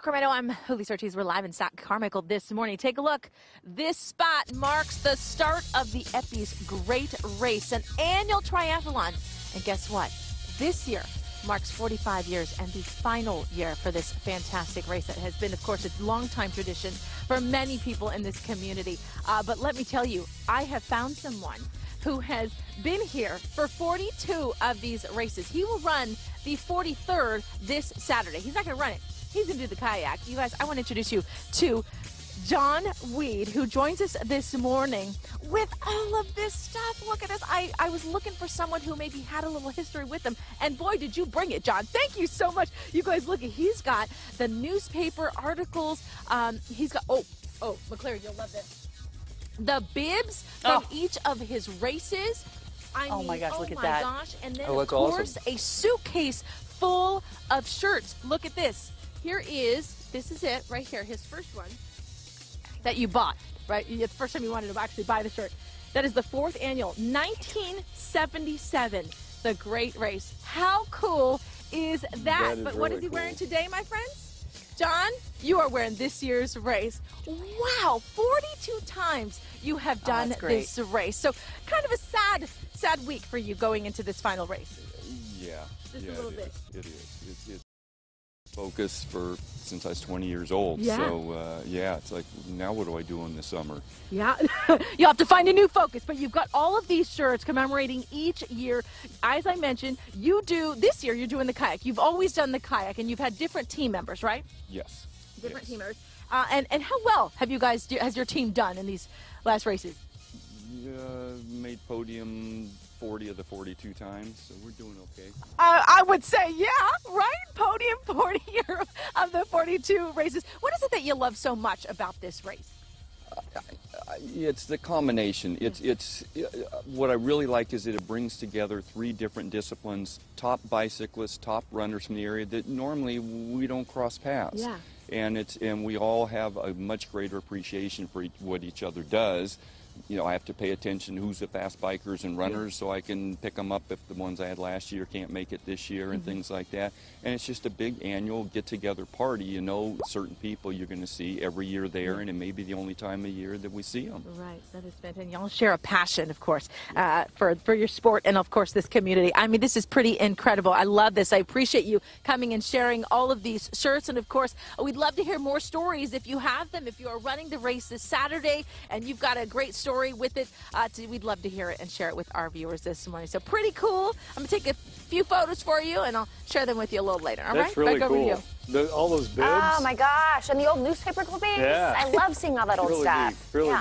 Sacramento, I'm Julissa Ortiz. We're live in Sac Carmichael this morning. Take a look. This spot marks the start of the Eppie's Great Race, an annual triathlon. And guess what? This year marks 45 years and the final year for this fantastic race that has been, of course, a long-time tradition for many people in this community. But let me tell you, I have found someone who has been here for 42 of these races. He will run the 43rd this Saturday. He's not going to run it. He's going to do the kayak. You guys, I want to introduce you to John Weed, who joins us this morning with all of this stuff. Look at this. I was looking for someone who maybe had a little history with them, and boy, did you bring it, John. Thank you so much. You guys, look, he's got the newspaper articles. He's got, oh, McClary, you'll love this. The bibs from each of his races. I mean, my gosh, look at that. Oh my gosh. And then, of course, a suitcase full of shirts. Look at this. Here is, this is it right here, his first one that you bought, right? It's the first time you wanted to actually buy the shirt. That is the 4th annual, 1977, the Great Race. How cool is that? But what is he wearing today, my friends? John, you are wearing this year's race. Wow, 42 times you have done this race. So kind of a sad week for you going into this final race. Yeah, Just a little bit. It is. It's focus since I was 20 years old. Yeah. So yeah, it's like, now what do I do in the summer? Yeah, you have to find a new focus, but you've got all of these shirts commemorating each year. As I mentioned, this year you're doing the kayak. You've always done the kayak, and you've had different team members, right? Yes. Different team members. And how well have you guys, has your team done in these last races? Made podium 40 of the 42 times, so we're doing okay. I would say, yeah, right? Podium 40 of the 42 races. What is it that you love so much about this race? It's the combination. It's what I really like is that it brings together 3 different disciplines, top bicyclists, top runners from the area that normally we don't cross paths. Yeah. And we all have a much greater appreciation for what each other does. You know, I have to pay attention to who's the fast bikers and runners so I can pick them up if the ones I had last year can't make it this year and things like that. And it's just a big annual get-together party. You know, certain people you're going to see every year there, and it may be the only time of year that we see them. Right, that is fantastic. Y'all share a passion, of course, for your sport and, of course, this community. I mean, this is pretty incredible. I love this. I appreciate you coming and sharing all of these shirts. And, of course, we'd love to hear more stories if you have them. If you are running the race this Saturday and you've got a great story with it, we'd love to hear it and share it with our viewers this morning. So pretty cool. I'm going to take a few photos for you, and I'll share them with you a little later. All right? That's really Back cool. over to you. All those bibs. Oh my gosh, and the old newspaper clippings. Yeah. I love seeing all that old Really stuff. neat. Really neat.